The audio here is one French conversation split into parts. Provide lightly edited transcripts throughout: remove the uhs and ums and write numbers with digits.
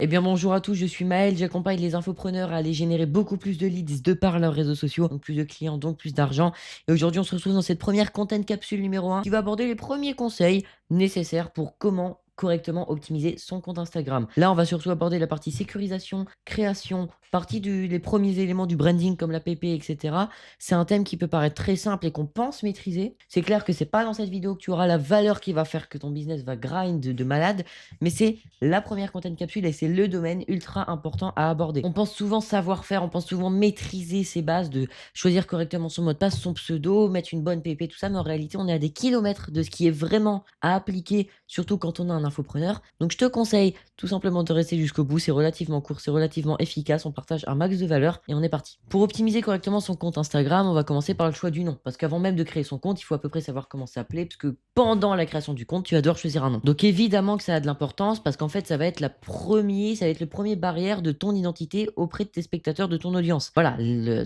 Eh bien bonjour à tous, je suis Maël, j'accompagne les infopreneurs à aller générer beaucoup plus de leads de par leurs réseaux sociaux, donc plus de clients, donc plus d'argent. Et aujourd'hui on se retrouve dans cette première content capsule numéro 1 qui va aborder les premiers conseils nécessaires pour comment correctement optimiser son compte Instagram. Là on va surtout aborder la partie sécurisation, création, les premiers éléments du branding comme la PP, etc. C'est un thème qui peut paraître très simple et qu'on pense maîtriser. C'est clair que c'est pas dans cette vidéo que tu auras la valeur qui va faire que ton business va grind de malade, mais c'est la première content capsule et c'est le domaine ultra important à aborder. On pense souvent savoir faire, on pense souvent maîtriser ses bases, de choisir correctement son mot de passe, son pseudo, mettre une bonne PP, tout ça, mais en réalité, on est à des kilomètres de ce qui est vraiment à appliquer, surtout quand on a un infopreneur. Donc, je te conseille tout simplement de rester jusqu'au bout. C'est relativement court, c'est relativement efficace. On partage un max de valeur et on est parti. Pour optimiser correctement son compte Instagram, on va commencer par le choix du nom. Parce qu'avant même de créer son compte, il faut à peu près savoir comment s'appeler. Parce que pendant la création du compte, tu vas devoir choisir un nom. Donc évidemment que ça a de l'importance parce qu'en fait, ça va être le premier barrière de ton identité auprès de tes spectateurs, de ton audience. Voilà,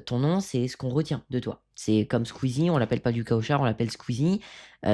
ton nom, c'est ce qu'on retient de toi. C'est comme Squeezie, on l'appelle pas du Caochard, on l'appelle Squeezie.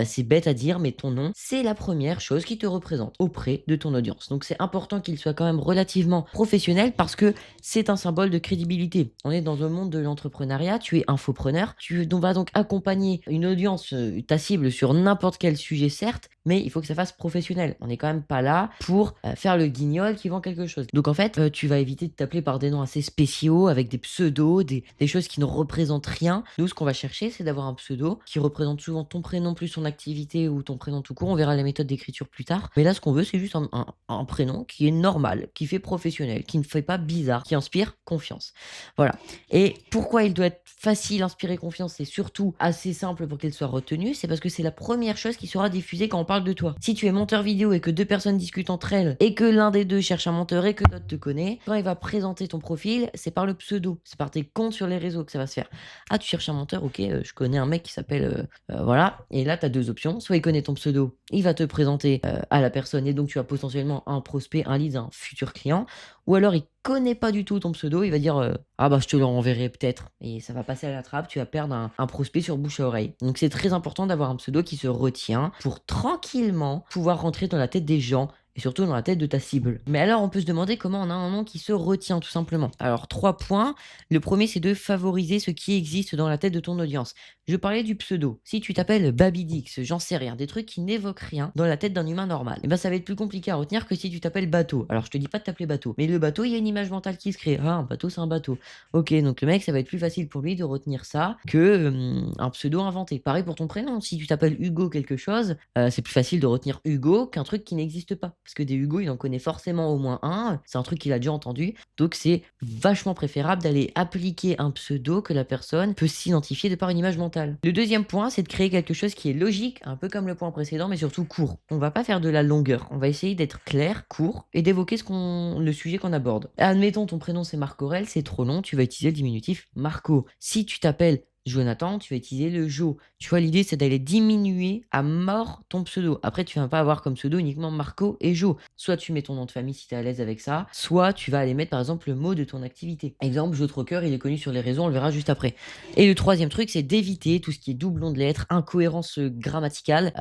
C'est bête à dire, mais ton nom, c'est la première chose qui te représente auprès de ton audience. Donc c'est important qu'il soit quand même relativement professionnel parce que c'est un symbole de crédibilité. On est dans un monde de l'entrepreneuriat, tu es infopreneur, vas donc accompagner une audience, ta cible sur n'importe quel sujet certes, mais il faut que ça fasse professionnel. On n'est quand même pas là pour faire le guignol qui vend quelque chose. Donc en fait, tu vas éviter de t'appeler par des noms assez spéciaux, avec des pseudos, des choses qui ne représentent rien. Nous, ce qu'on va chercher, c'est d'avoir un pseudo qui représente souvent ton prénom plus ton activité ou ton prénom tout court. On verra la méthode d'écriture plus tard. Mais là, ce qu'on veut, c'est juste un prénom qui est normal, qui fait professionnel, qui ne fait pas bizarre, qui inspire confiance. Voilà. Et pourquoi il doit être facile, inspirer confiance et surtout assez simple pour qu'il soit retenu, c'est parce que c'est la première chose qui sera diffusée quand on parle de toi. Si tu es monteur vidéo et que deux personnes discutent entre elles et que l'un des deux cherche un monteur et que l'autre te connaît, quand il va présenter ton profil, c'est par le pseudo, c'est par tes comptes sur les réseaux que ça va se faire. Ah, tu cherches un monteur, ok, je connais un mec qui s'appelle voilà. Et là, tu as deux options. Soit il connaît ton pseudo, il va te présenter à la personne et donc tu as potentiellement un prospect, un lead, un futur client. Ou alors il connaît pas du tout ton pseudo, il va dire ah bah je te le renverrai peut-être et ça va passer à la trappe, tu vas perdre un prospect sur bouche à oreille. Donc c'est très important d'avoir un pseudo qui se retient pour tranquillement pouvoir rentrer dans la tête des gens et surtout dans la tête de ta cible. Mais alors on peut se demander comment on a un nom qui se retient tout simplement. Alors 3 points. Le premier, c'est de favoriser ce qui existe dans la tête de ton audience. Je parlais du pseudo. Si tu t'appelles Babydix, j'en sais rien, des trucs qui n'évoquent rien dans la tête d'un humain normal, et ben ça va être plus compliqué à retenir que si tu t'appelles Bateau. Alors je te dis pas de t'appeler Bateau, mais le bateau, il y a une image mentale qui se crée. Ah, un bateau, c'est un bateau. Ok, donc le mec, ça va être plus facile pour lui de retenir ça que un pseudo inventé. Pareil pour ton prénom. Si tu t'appelles Hugo quelque chose, c'est plus facile de retenir Hugo qu'un truc qui n'existe pas. Parce que des Hugo, il en connaît forcément au moins un. C'est un truc qu'il a déjà entendu. Donc c'est vachement préférable d'aller appliquer un pseudo que la personne peut s'identifier de par une image mentale. Le deuxième point, c'est de créer quelque chose qui est logique, un peu comme le point précédent, mais surtout court. On va pas faire de la longueur. On va essayer d'être clair, court et d'évoquer le sujet qu'on aborde. Admettons, ton prénom c'est Marc Aurel, c'est trop long, tu vas utiliser le diminutif Marco. Si tu t'appelles Jonathan, tu vas utiliser le Jo. Tu vois, l'idée, c'est d'aller diminuer à mort ton pseudo. Après, tu vas pas avoir comme pseudo uniquement Marco et Jo. Soit tu mets ton nom de famille si tu es à l'aise avec ça, soit tu vas aller mettre par exemple le mot de ton activité. Exemple, Jo Trocker, il est connu sur les réseaux, on le verra juste après. Et le troisième truc, c'est d'éviter tout ce qui est doublon de lettres, incohérence grammaticale,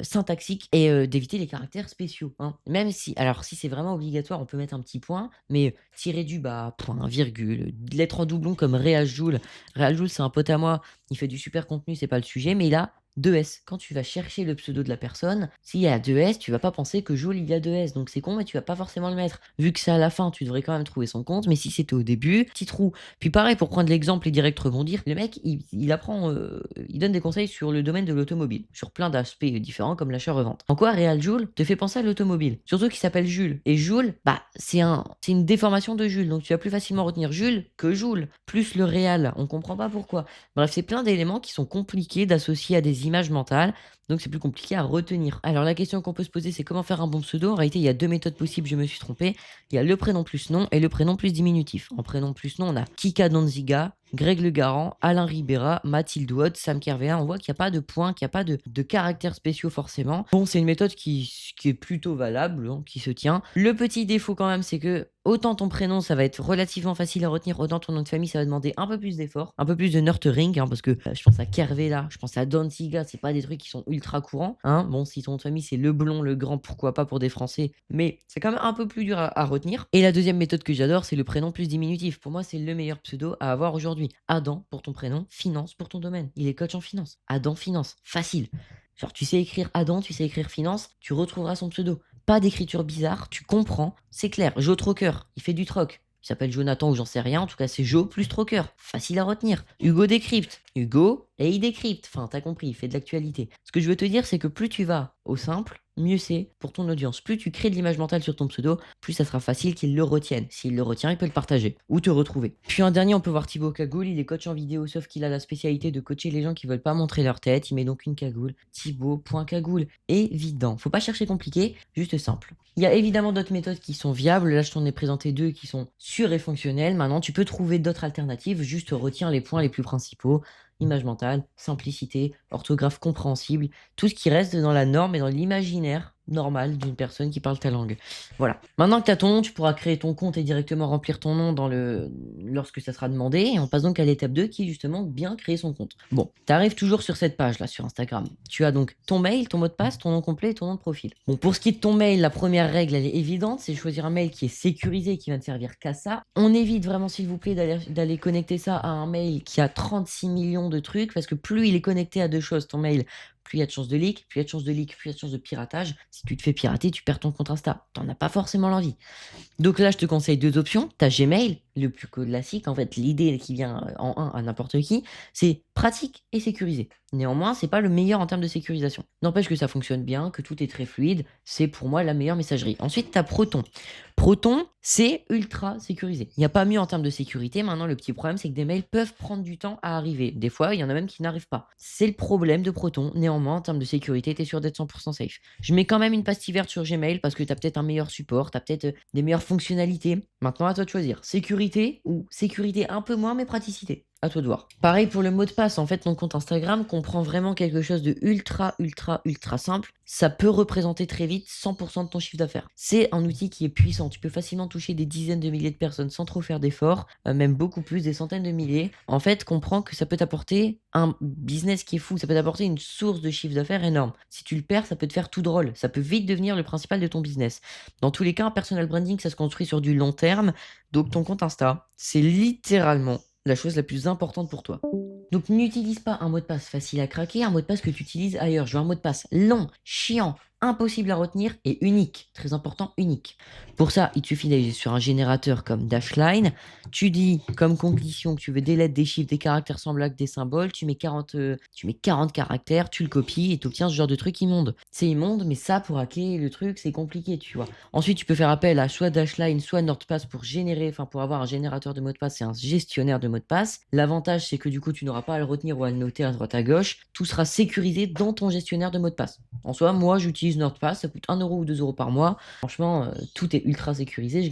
syntaxique et d'éviter les caractères spéciaux. Hein. Même si, alors si c'est vraiment obligatoire, on peut mettre un petit point, mais tiré du bas, point, virgule, lettres en doublon comme Réajoule. Réajoule, c'est un pote à moi, il fait du super contenu, c'est pas le sujet, mais il a 2 S. Quand tu vas chercher le pseudo de la personne, s'il y a 2 S, tu vas pas penser que Joule, il y a 2 S. Donc c'est con, mais tu vas pas forcément le mettre. Vu que c'est à la fin, tu devrais quand même trouver son compte, mais si c'était au début, petit trou. Puis pareil, pour prendre l'exemple et direct rebondir, le mec, il apprend, il donne des conseils sur le domaine de l'automobile, sur plein d'aspects différents comme l'achat-revente. En quoi Réal Joule te fait penser à l'automobile? Surtout qu'il s'appelle Jules. Et Joule, bah, c'est une déformation de Jules. Donc tu vas plus facilement retenir Jules que Joule. Plus le Réal. On comprend pas pourquoi. Bref, c'est plein d'éléments qui sont compliqués d'associer à des images mentales, donc c'est plus compliqué à retenir. Alors la question qu'on peut se poser, c'est comment faire un bon pseudo. En réalité, il y a 2 méthodes possibles, je me suis trompé. Il y a le prénom plus nom et le prénom plus diminutif. En prénom plus nom, on a Kika Danziga, Greg Le Garant, Alain Ribera, Mathilde Watt, Sam Kervéa. On voit qu'il n'y a pas de points, qu'il n'y a pas de caractères spéciaux forcément. Bon, c'est une méthode qui est plutôt valable, hein, qui se tient. Le petit défaut quand même, c'est que autant ton prénom, ça va être relativement facile à retenir, autant ton nom de famille, ça va demander un peu plus d'efforts, un peu plus de nurturing, hein, parce que je pense à Kervéa, je pense à Dantiga, c'est pas des trucs qui sont ultra courants. Hein. Bon, si ton nom de famille, c'est Leblond, Legrand, pourquoi pas pour des Français, mais c'est quand même un peu plus dur à retenir. Et la deuxième méthode que j'adore, c'est le prénom plus diminutif. Pour moi, c'est le meilleur pseudo à avoir aujourd'hui. Adam pour ton prénom, Finance pour ton domaine. Il est coach en finance. Adam Finance, facile. Genre, tu sais écrire Adam, tu sais écrire finance, tu retrouveras son pseudo. Pas d'écriture bizarre, tu comprends, c'est clair. Joe Trocker, il fait du troc. Il s'appelle Jonathan ou j'en sais rien, en tout cas c'est Joe plus Trocker. Facile à retenir. Hugo décrypte. Hugo et il décrypte. Enfin, t'as compris, il fait de l'actualité. Ce que je veux te dire, c'est que plus tu vas au simple, mieux c'est pour ton audience. Plus tu crées de l'image mentale sur ton pseudo, plus ça sera facile qu'il le retienne. S'il le retient, il peut le partager ou te retrouver. Puis un dernier, on peut voir Thibaut Cagoule. Il est coach en vidéo, sauf qu'il a la spécialité de coacher les gens qui veulent pas montrer leur tête. Il met donc une cagoule. Thibaut.cagoule. Évident. Faut pas chercher compliqué, juste simple. Il y a évidemment d'autres méthodes qui sont viables. Là, je t'en ai présenté deux qui sont sûres et fonctionnelles. Maintenant, tu peux trouver d'autres alternatives. Juste retiens les points les plus principaux. Image mentale, simplicité, orthographe compréhensible, tout ce qui reste dans la norme et dans l'imaginaire normal d'une personne qui parle ta langue. Voilà. Maintenant que tu as ton nom, tu pourras créer ton compte et directement remplir ton nom lorsque ça sera demandé. Et on passe donc à l'étape 2 qui est justement bien créer son compte. Bon, tu arrives toujours sur cette page là sur Instagram. Tu as donc ton mail, ton mot de passe, ton nom complet et ton nom de profil. Bon, pour ce qui est de ton mail, la première règle elle est évidente, c'est choisir un mail qui est sécurisé, qui va ne servir qu'à ça. On évite vraiment s'il vous plaît d'aller connecter ça à un mail qui a 36 millions de trucs parce que plus il est connecté à deux choses, ton mail, plus il y a de chances de leak, plus il y a de chances de leak, plus il y a de chances de piratage. Si tu te fais pirater, tu perds ton compte Insta. T'en as pas forcément l'envie. Donc là, je te conseille deux options. Tu as Gmail, le plus classique. En fait, l'idée qui vient en un à n'importe qui, c'est pratique et sécurisé. Néanmoins, c'est pas le meilleur en termes de sécurisation. N'empêche que ça fonctionne bien, que tout est très fluide. C'est pour moi la meilleure messagerie. Ensuite, tu as Proton. Proton, c'est ultra sécurisé. Il n'y a pas mieux en termes de sécurité. Maintenant, le petit problème, c'est que des mails peuvent prendre du temps à arriver. Des fois, il y en a même qui n'arrivent pas. C'est le problème de Proton. Néanmoins, en termes de sécurité, tu es sûr d'être 100% safe. Je mets quand même une pastille verte sur Gmail parce que tu as peut-être un meilleur support, tu as peut-être des meilleures fonctionnalités. Maintenant, à toi de choisir. Sécurité ou sécurité un peu moins, mais praticité. À toi de voir. Pareil pour le mot de passe. En fait, ton compte Instagram comprend vraiment quelque chose de ultra simple. Ça peut représenter très vite 100% de ton chiffre d'affaires. C'est un outil qui est puissant. Tu peux facilement toucher des dizaines de milliers de personnes sans trop faire d'efforts, même beaucoup plus, des centaines de milliers. En fait, comprends que ça peut t'apporter un business qui est fou. Ça peut t'apporter une source de chiffre d'affaires énorme. Si tu le perds, ça peut te faire tout drôle. Ça peut vite devenir le principal de ton business. Dans tous les cas, un personal branding, ça se construit sur du long terme. Donc, ton compte Insta, c'est littéralement la chose la plus importante pour toi. Donc n'utilise pas un mot de passe facile à craquer, un mot de passe que tu utilises ailleurs. Je veux un mot de passe long, chiant, impossible à retenir et unique. Très important, unique. Pour ça, il te suffit d'aller sur un générateur comme Dashline. Tu dis comme condition que tu veux des lettres, des chiffres, des caractères semblables, des symboles. Tu mets 40 caractères, tu le copies et tu obtiens ce genre de truc immonde. C'est immonde, mais ça, pour hacker le truc, c'est compliqué, tu vois. Ensuite, tu peux faire appel à soit Dashline, soit NordPass pour avoir un générateur de mots de passe et un gestionnaire de mots de passe. L'avantage, c'est que du coup, tu n'auras pas à le retenir ou à le noter à droite à gauche. Tout sera sécurisé dans ton gestionnaire de mots de passe. En soi, moi, j'utilise NordPass, ça coûte 1 euro ou 2 euros par mois. Franchement, tout est ultra sécurisé.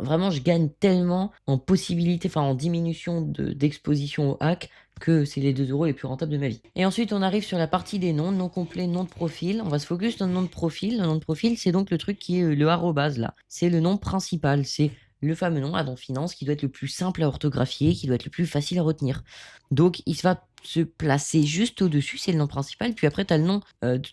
Vraiment, je gagne tellement en possibilité, enfin en diminution d'exposition au hack que c'est les 2 euros les plus rentables de ma vie. Et ensuite, on arrive sur la partie des noms, nom complet, nom de profil. On va se focus sur le nom de profil. Le nom de profil, c'est donc le truc qui est le arrobase là. C'est le nom principal. C'est le fameux nom Adam Finance qui doit être le plus simple à orthographier, qui doit être le plus facile à retenir. Donc, il va se placer juste au-dessus, c'est le nom principal. Puis après, tu as le nom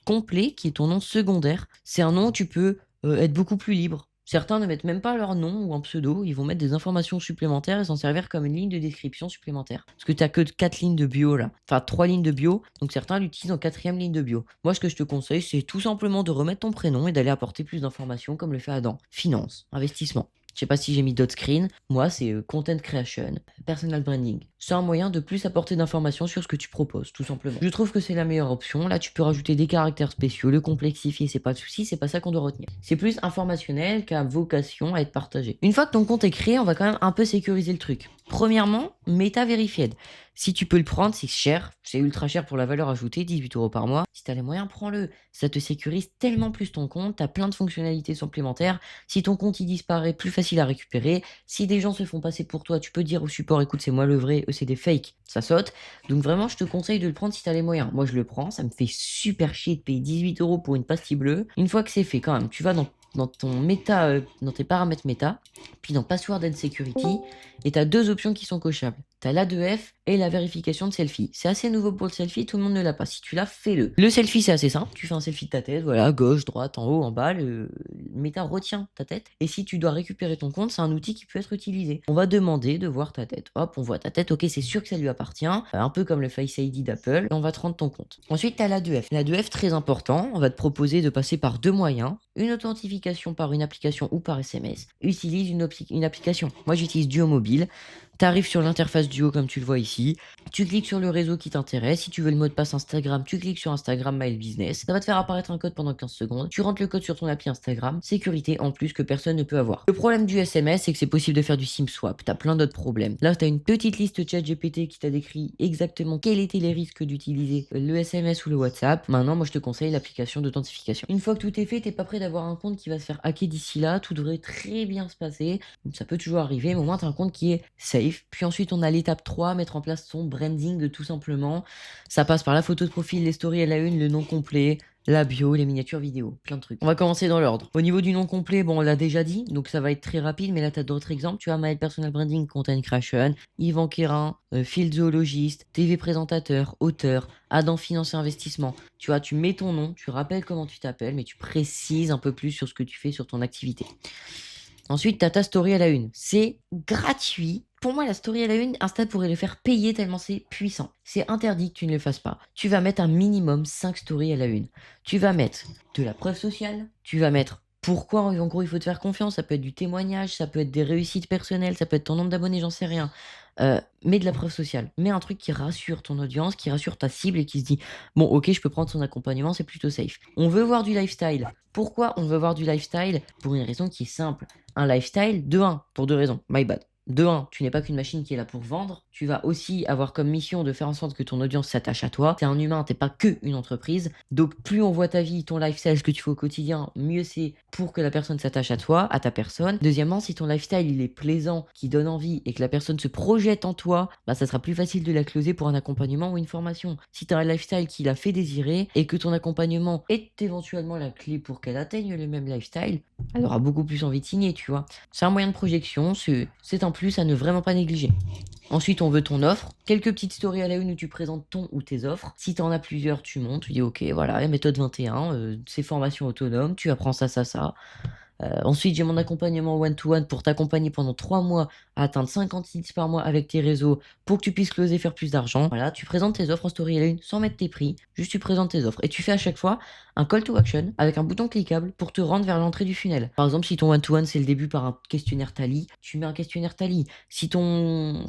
complet qui est ton nom secondaire. C'est un nom où tu peux être beaucoup plus libre. Certains ne mettent même pas leur nom ou un pseudo, ils vont mettre des informations supplémentaires et s'en servir comme une ligne de description supplémentaire. Parce que tu n'as que 4 lignes de bio là. Enfin, 3 lignes de bio, donc certains l'utilisent en 4e ligne de bio. Moi, ce que je te conseille, c'est tout simplement de remettre ton prénom et d'aller apporter plus d'informations comme le fait Adam. Finance, investissement. Je sais pas si j'ai mis d'autres screens. Moi, c'est content creation, personal branding. C'est un moyen de plus apporter d'informations sur ce que tu proposes, tout simplement. Je trouve que c'est la meilleure option. Là, tu peux rajouter des caractères spéciaux, le complexifier, c'est pas de souci, c'est pas ça qu'on doit retenir. C'est plus informationnel qu'à vocation à être partagé. Une fois que ton compte est créé, on va quand même un peu sécuriser le truc. Premièrement, Meta Verified. Si tu peux le prendre, c'est cher, c'est ultra cher pour la valeur ajoutée, 18 € par mois. Si tu as les moyens, prends-le. Ça te sécurise tellement plus ton compte, tu as plein de fonctionnalités supplémentaires. Si ton compte il disparaît, plus facile à récupérer. Si des gens se font passer pour toi, tu peux dire au support, écoute, c'est moi le vrai, eux c'est des fakes, ça saute. Donc vraiment, je te conseille de le prendre si tu as les moyens. Moi, je le prends, ça me fait super chier de payer 18 € pour une pastille bleue. Une fois que c'est fait, quand même, tu vas dans ton méta, dans tes paramètres méta, puis dans Password and Security, et tu as deux options qui sont cochables. Tu as l'A2F et la vérification de selfie. C'est assez nouveau pour le selfie, tout le monde ne l'a pas. Si tu l'as, fais-le. Le selfie, c'est assez simple. Tu fais un selfie de ta tête, voilà, gauche, droite, en haut, en bas. Le méta retient ta tête. Et si tu dois récupérer ton compte, c'est un outil qui peut être utilisé. On va demander de voir ta tête. Hop, on voit ta tête. Ok, c'est sûr que ça lui appartient. Un peu comme le Face ID d'Apple. Et on va te rendre ton compte. Ensuite, tu as l'A2F. L'A2F, très important. On va te proposer de passer par deux moyens. Une authentification par une application ou par SMS. Utilise une application. Moi, j'utilise Duo Mobile. Tu arrives sur l'interface Duo comme tu le vois ici. Tu cliques sur le réseau qui t'intéresse. Si tu veux le mot de passe Instagram, tu cliques sur Instagram Mail Business. Ça va te faire apparaître un code pendant 15 secondes. Tu rentres le code sur ton appli Instagram. Sécurité en plus que personne ne peut avoir. Le problème du SMS, c'est que c'est possible de faire du SIM swap. Tu as plein d'autres problèmes. Là, tu as une petite liste ChatGPT qui t'a décrit exactement quels étaient les risques d'utiliser le SMS ou le WhatsApp. Maintenant, moi, je te conseille l'application d'authentification. Une fois que tout est fait, t'es pas prêt d'avoir un compte qui va se faire hacker d'ici là. Tout devrait très bien se passer. Ça peut toujours arriver, mais au moins, tu as un compte qui est safe. Puis ensuite, on a l'étape 3, mettre en place son branding tout simplement. Ça passe par la photo de profil, les stories à la une, le nom complet, la bio, les miniatures vidéo, plein de trucs. On va commencer dans l'ordre. Au niveau du nom complet, bon, on l'a déjà dit, donc ça va être très rapide, mais là, tu as d'autres exemples. Tu as Maël Personal Branding, Content Creation, Yvan Quérin, Field Zoologiste, TV présentateur, auteur, Adam Finance et Investissement. Tu vois, tu mets ton nom, tu rappelles comment tu t'appelles, mais tu précises un peu plus sur ce que tu fais sur ton activité. Ensuite, tu as ta story à la une. C'est gratuit. Pour moi, la story à la une, Insta pourrait le faire payer tellement c'est puissant. C'est interdit que tu ne le fasses pas. Tu vas mettre un minimum 5 stories à la une. Tu vas mettre de la preuve sociale. Tu vas mettre pourquoi, en gros, il faut te faire confiance. Ça peut être du témoignage, ça peut être des réussites personnelles, ça peut être ton nombre d'abonnés, j'en sais rien. Mets de la preuve sociale. Mets un truc qui rassure ton audience, qui rassure ta cible et qui se dit bon, ok, je peux prendre son accompagnement, c'est plutôt safe. On veut voir du lifestyle. Pourquoi on veut voir du lifestyle? Pour une raison qui est simple. Un lifestyle, de 1, pour deux raisons. My bad. De 1, tu n'es pas qu'une machine qui est là pour vendre. Tu vas aussi avoir comme mission de faire en sorte que ton audience s'attache à toi. T'es un humain, t'es pas que une entreprise. Donc plus on voit ta vie, ton lifestyle, ce que tu fais au quotidien, mieux c'est pour que la personne s'attache à toi, à ta personne. Deuxièmement, si ton lifestyle il est plaisant, qui donne envie et que la personne se projette en toi, bah ça sera plus facile de la closer pour un accompagnement ou une formation. Si tu as un lifestyle qui la fait désirer et que ton accompagnement est éventuellement la clé pour qu'elle atteigne le même lifestyle, elle aura beaucoup plus envie de signer, tu vois. C'est un moyen de projection, c'est un plus à ne vraiment pas négliger. Ensuite, on veut ton offre. Quelques petites stories à la une où tu présentes ton ou tes offres. Si tu en as plusieurs, tu montes, tu dis ok, voilà, la méthode 21, c'est formation autonome, tu apprends ça, ça, ça. Ensuite, j'ai mon accompagnement one-to-one pour t'accompagner pendant 3 mois à atteindre 50 leads par mois avec tes réseaux pour que tu puisses closer, faire plus d'argent. Voilà, tu présentes tes offres en story à la une sans mettre tes prix, juste tu présentes tes offres. Et tu fais à chaque fois un call to action avec un bouton cliquable pour te rendre vers l'entrée du funnel. Par exemple, si ton one-to-one c'est le début par un questionnaire Tally, tu mets un questionnaire Tally. Si ton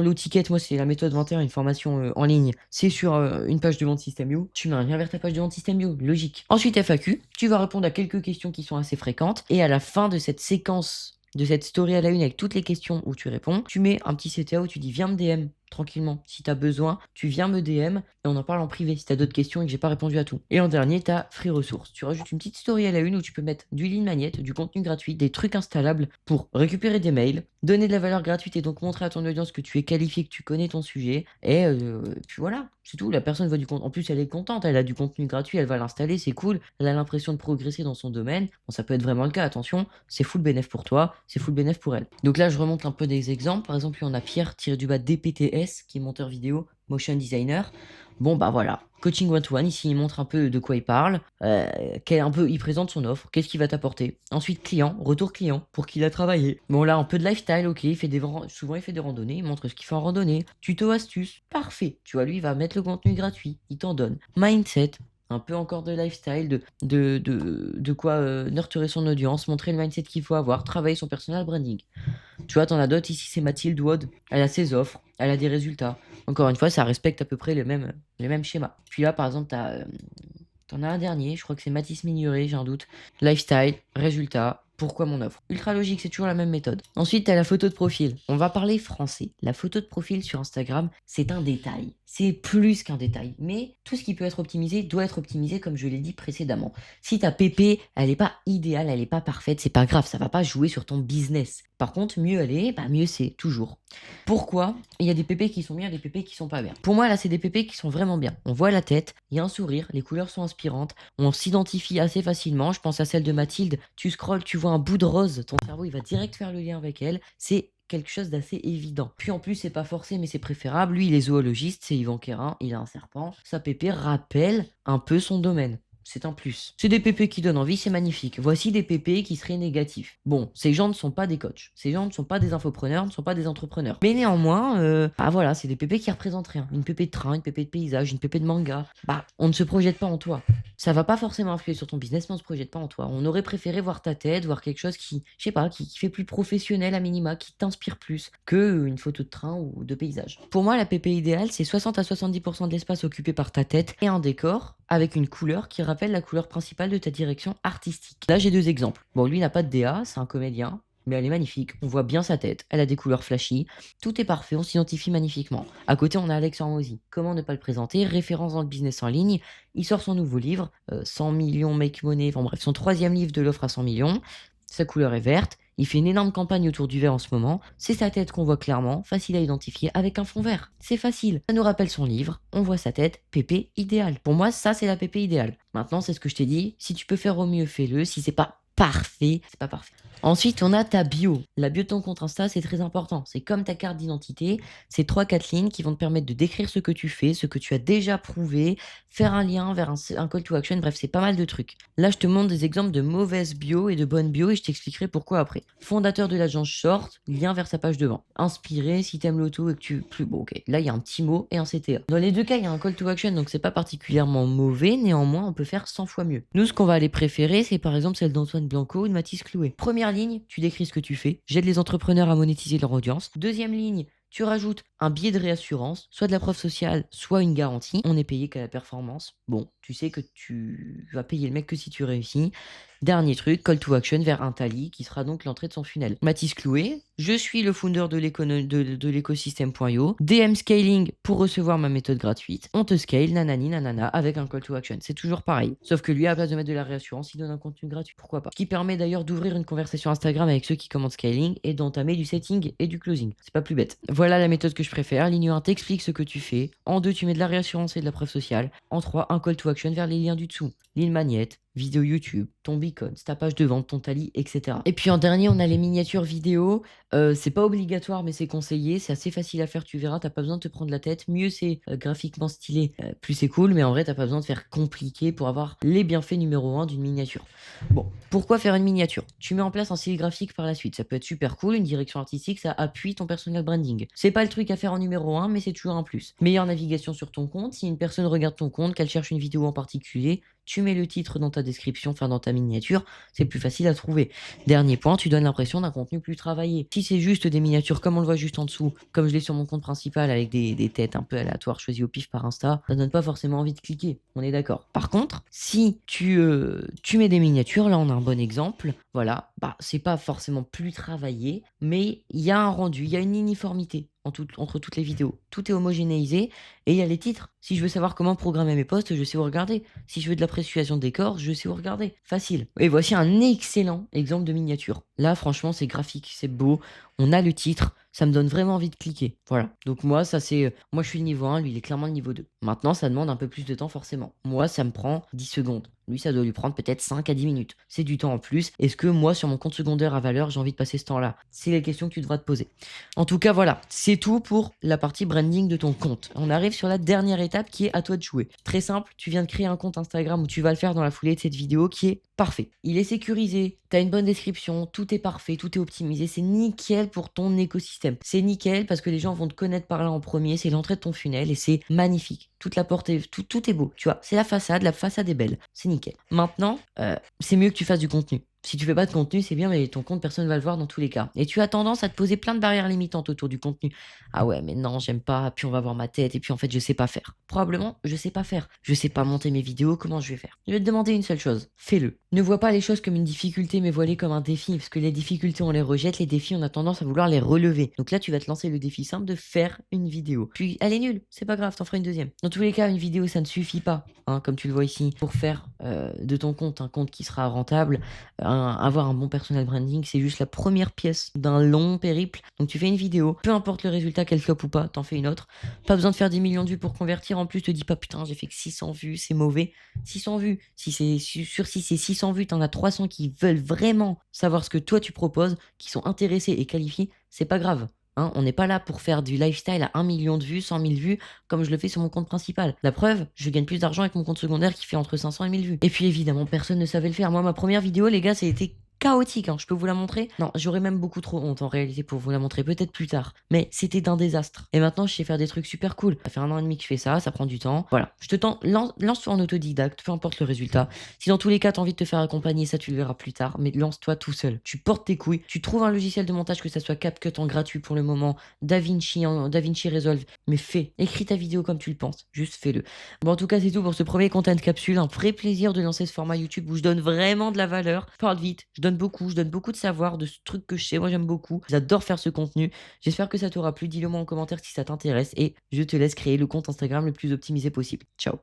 low ticket, moi c'est la méthode 21, une formation en ligne, c'est sur une page de vente System You, tu mets un lien vers ta page de vente System You, logique. Ensuite FAQ, tu vas répondre à quelques questions qui sont assez fréquentes. Et à la fin de cette séquence, de cette story à la une avec toutes les questions où tu réponds, tu mets un petit CTA où tu dis viens me DM tranquillement. Si tu as besoin, tu viens me DM et on en parle en privé si tu as d'autres questions et que j'ai pas répondu à tout. Et en dernier, tu as Free Ressources. Tu rajoutes une petite story à la une où tu peux mettre du lead magnet, du contenu gratuit, des trucs installables pour récupérer des mails, donner de la valeur gratuite et donc montrer à ton audience que tu es qualifié, que tu connais ton sujet. Et puis voilà, c'est tout. La personne voit du contenu. En plus, elle est contente, elle a du contenu gratuit, elle va l'installer, c'est cool. Elle a l'impression de progresser dans son domaine. Bon, ça peut être vraiment le cas, attention, c'est full bénéf pour toi, c'est full bénéf pour elle. Donc là, je remonte un peu des exemples. Par exemple, on a Pierre DPTS qui est monteur vidéo, motion designer. Bon bah voilà, coaching one-to-one, ici il montre un peu de quoi il parle, il présente son offre, qu'est-ce qu'il va t'apporter. Ensuite client, retour client, pour qui il a travaillé. Bon là un peu de lifestyle, ok, souvent il fait des randonnées, il montre ce qu'il fait en randonnée. Tuto astuce, parfait, tu vois lui il va mettre le contenu gratuit, il t'en donne. Mindset, un peu encore de lifestyle, de quoi nurturer son audience, montrer le mindset qu'il faut avoir, travailler son personal branding. Tu vois, t'en as d'autres ici, c'est Mathilde Wad. Elle a ses offres, elle a des résultats. Encore une fois, ça respecte à peu près les mêmes schémas. Puis là, par exemple, t'en as un dernier, je crois que c'est Mathis Mignoret, j'ai un doute. Lifestyle, résultats, pourquoi mon offre. Ultra logique, c'est toujours la même méthode. Ensuite, tu as la photo de profil. On va parler français. La photo de profil sur Instagram, c'est un détail. C'est plus qu'un détail. Mais tout ce qui peut être optimisé doit être optimisé comme je l'ai dit précédemment. Si ta PP, elle n'est pas idéale, elle n'est pas parfaite, c'est pas grave, ça va pas jouer sur ton business. Par contre, mieux elle est, mieux c'est, toujours. Pourquoi il y a des PP qui sont bien et des PP qui sont pas bien? Pour moi, là, c'est des PP qui sont vraiment bien. On voit la tête, il y a un sourire, les couleurs sont inspirantes, on s'identifie assez facilement. Je pense à celle de Mathilde. Tu scrolles, tu vois un bout de rose, ton cerveau, il va direct faire le lien avec elle. C'est quelque chose d'assez évident. Puis en plus, c'est pas forcé, mais c'est préférable. Lui, il est zoologiste, c'est Yvan Quérin, il a un serpent. Sa PP rappelle un peu son domaine. C'est un plus. C'est des PP qui donnent envie, c'est magnifique. Voici des PP qui seraient négatifs. Bon, ces gens ne sont pas des coachs. Ces gens ne sont pas des infopreneurs, ne sont pas des entrepreneurs. Mais néanmoins, voilà, c'est des PP qui représentent rien. Une PP de train, une PP de paysage, une PP de manga. On ne se projette pas en toi. Ça va pas forcément influer sur ton business, mais on se projette pas en toi. On aurait préféré voir ta tête, voir quelque chose qui, je sais pas, qui fait plus professionnel à minima, qui t'inspire plus que une photo de train ou de paysage. Pour moi, la PP idéale, c'est 60 à 70% de l'espace occupé par ta tête et un décor avec une couleur qui rappelle la couleur principale de ta direction artistique. Là, j'ai deux exemples. Bon, lui n'a pas de DA, c'est un comédien, mais elle est magnifique. On voit bien sa tête, elle a des couleurs flashy. Tout est parfait, on s'identifie magnifiquement. À côté, on a Alex Hormozy. Comment ne pas le présenter? Référence dans le business en ligne. Il sort son nouveau livre, 100 millions make money, enfin bref, son troisième livre de l'offre à 100 millions. Sa couleur est verte. Il fait une énorme campagne autour du vert en ce moment. C'est sa tête qu'on voit clairement, facile à identifier, avec un fond vert. C'est facile. Ça nous rappelle son livre. On voit sa tête. PP idéal. Pour moi, ça, c'est la PP idéale. Maintenant, c'est ce que je t'ai dit. Si tu peux faire au mieux, fais-le. Si c'est pas parfait, c'est pas parfait. Ensuite, on a ta bio. La bio de ton compte Insta, c'est très important. C'est comme ta carte d'identité. C'est 3-4 lignes qui vont te permettre de décrire ce que tu fais, ce que tu as déjà prouvé, faire un lien vers un call to action. Bref, c'est pas mal de trucs. Là, je te montre des exemples de mauvaises bio et de bonnes bio et je t'expliquerai pourquoi après. Fondateur de l'agence Short, lien vers sa page de vente. Inspiré, si t'aimes l'auto et que tu... Plus bon, ok. Là, il y a un petit mot et un CTA. Dans les deux cas, il y a un call to action, donc c'est pas particulièrement mauvais. Néanmoins, on peut faire 100 fois mieux. Nous, ce qu'on va aller préférer, c'est par exemple celle d'Antoine Blanco ou de Mathis Clouet. Première ligne, tu décris ce que tu fais. J'aide les entrepreneurs à monétiser leur audience. Deuxième ligne, tu rajoutes un billet de réassurance, soit de la preuve sociale, soit une garantie. On n'est payé qu'à la performance. Bon, tu sais que tu vas payer le mec que si tu réussis. Dernier truc, call to action vers un tally qui sera donc l'entrée de son funnel. Mathis Clouet, je suis le founder de l'écosystème.io. DM scaling pour recevoir ma méthode gratuite. On te scale, nanani, nanana, avec un call to action. C'est toujours pareil. Sauf que lui, à la place de mettre de la réassurance, il donne un contenu gratuit. Pourquoi pas? Ce qui permet d'ailleurs d'ouvrir une conversation Instagram avec ceux qui commandent scaling et d'entamer du setting et du closing. C'est pas plus bête. Voilà la méthode que je préfère. Ligne 1, t'expliques ce que tu fais. En 2, tu mets de la réassurance et de la preuve sociale. En 3, un call to action vers les liens du dessous. Ligne magnète, vidéo YouTube, ton beacon, ta page de vente, ton tally, etc. Et puis en dernier, on a les miniatures vidéo. C'est pas obligatoire, mais c'est conseillé. C'est assez facile à faire, tu verras. T'as pas besoin de te prendre la tête. Mieux c'est graphiquement stylé, plus c'est cool. Mais en vrai, t'as pas besoin de faire compliqué pour avoir les bienfaits numéro 1 d'une miniature. Bon, pourquoi faire une miniature? Tu mets en place un style graphique par la suite. Ça peut être super cool, une direction artistique, ça appuie ton personal branding. C'est pas le truc à faire en numéro 1, mais c'est toujours un plus. Meilleure navigation sur ton compte. Si une personne regarde ton compte, qu'elle cherche une vidéo en particulier, tu mets le titre dans ta description, enfin dans ta miniature, c'est plus facile à trouver. Dernier point, tu donnes l'impression d'un contenu plus travaillé. Si c'est juste des miniatures comme on le voit juste en dessous, comme je l'ai sur mon compte principal avec des têtes un peu aléatoires choisies au pif par Insta, ça donne pas forcément envie de cliquer, on est d'accord. Par contre, si tu mets des miniatures, là on a un bon exemple, voilà, c'est pas forcément plus travaillé, mais il y a un rendu, il y a une uniformité entre toutes les vidéos. Tout est homogénéisé et il y a les titres. Si je veux savoir comment programmer mes posts, je sais où regarder. Si je veux de la précision de décor, je sais où regarder. Facile. Et voici un excellent exemple de miniature. Là, franchement, c'est graphique, c'est beau. On a le titre. Ça me donne vraiment envie de cliquer. Voilà. Donc moi, ça c'est... Moi, je suis le niveau 1, lui, il est clairement le niveau 2. Maintenant, ça demande un peu plus de temps, forcément. Moi, ça me prend 10 secondes. Lui, ça doit lui prendre peut-être 5 à 10 minutes. C'est du temps en plus. Est-ce que moi, sur mon compte secondaire à valeur, j'ai envie de passer ce temps-là? C'est les questions que tu devras te poser. En tout cas, voilà. C'est tout pour la partie branding de ton compte. On arrive sur la dernière étape qui est à toi de jouer. Très simple, tu viens de créer un compte Instagram où tu vas le faire dans la foulée de cette vidéo qui est parfait. Il est sécurisé, tu as une bonne description, tout est parfait, tout est optimisé, c'est nickel pour ton écosystème. C'est nickel parce que les gens vont te connaître par là en premier, c'est l'entrée de ton funnel et c'est magnifique. Toute la porte est, tout est beau, tu vois. C'est la façade est belle, c'est nickel. Maintenant, c'est mieux que tu fasses du contenu. Si tu fais pas de contenu, c'est bien, mais ton compte, personne va le voir dans tous les cas. Et tu as tendance à te poser plein de barrières limitantes autour du contenu. Ah ouais, mais non, j'aime pas, puis on va voir ma tête, et puis en fait, je sais pas faire. Probablement, je sais pas faire. Je sais pas monter mes vidéos, comment je vais faire? Je vais te demander une seule chose, fais-le. Ne vois pas les choses comme une difficulté, mais vois-les comme un défi, parce que les difficultés, on les rejette, les défis, on a tendance à vouloir les relever. Donc là, tu vas te lancer le défi simple de faire une vidéo. Puis, elle est nulle, c'est pas grave, t'en feras une deuxième. Dans tous les cas, une vidéo, ça ne suffit pas, hein, comme tu le vois ici, pour faire de ton compte un compte qui sera rentable. Avoir un bon personal branding, c'est juste la première pièce d'un long périple. Donc tu fais une vidéo, peu importe le résultat, qu'elle floppe ou pas, t'en fais une autre. Pas besoin de faire des millions de vues pour convertir. En plus, te dis pas putain, j'ai fait que 600 vues, c'est mauvais. 600 vues, si c'est 600 vues, t'en as 300 qui veulent vraiment savoir ce que toi tu proposes, qui sont intéressés et qualifiés, c'est pas grave. Hein, on n'est pas là pour faire du lifestyle à 1 million de vues, 100 000 vues, comme je le fais sur mon compte principal. La preuve, je gagne plus d'argent avec mon compte secondaire qui fait entre 500 et 1000 vues. Et puis évidemment, personne ne savait le faire. Moi, ma première vidéo, les gars, ça a été chaotique, hein. Je peux vous la montrer? Non, j'aurais même beaucoup trop honte en réalité pour vous la montrer, peut-être plus tard. Mais c'était d'un désastre. Et maintenant, je sais faire des trucs super cool. Ça fait 1 an et demi que je fais ça prend du temps. Voilà, je te tends, lance-toi en autodidacte, peu importe le résultat. Si dans tous les cas, t'as envie de te faire accompagner, ça tu le verras plus tard, mais lance-toi tout seul. Tu portes tes couilles, tu trouves un logiciel de montage, que ça soit CapCut en gratuit pour le moment, DaVinci Resolve, mais fais. Écris ta vidéo comme tu le penses, juste fais-le. Bon, en tout cas, c'est tout pour ce premier content capsule. Un vrai plaisir de lancer ce format YouTube où je donne vraiment de la valeur. Je parle vite, je donne beaucoup de savoir, de ce truc que je sais. Moi, j'aime beaucoup. J'adore faire ce contenu. J'espère que ça t'aura plu. Dis-le moi en commentaire si ça t'intéresse et je te laisse créer le compte Instagram le plus optimisé possible. Ciao.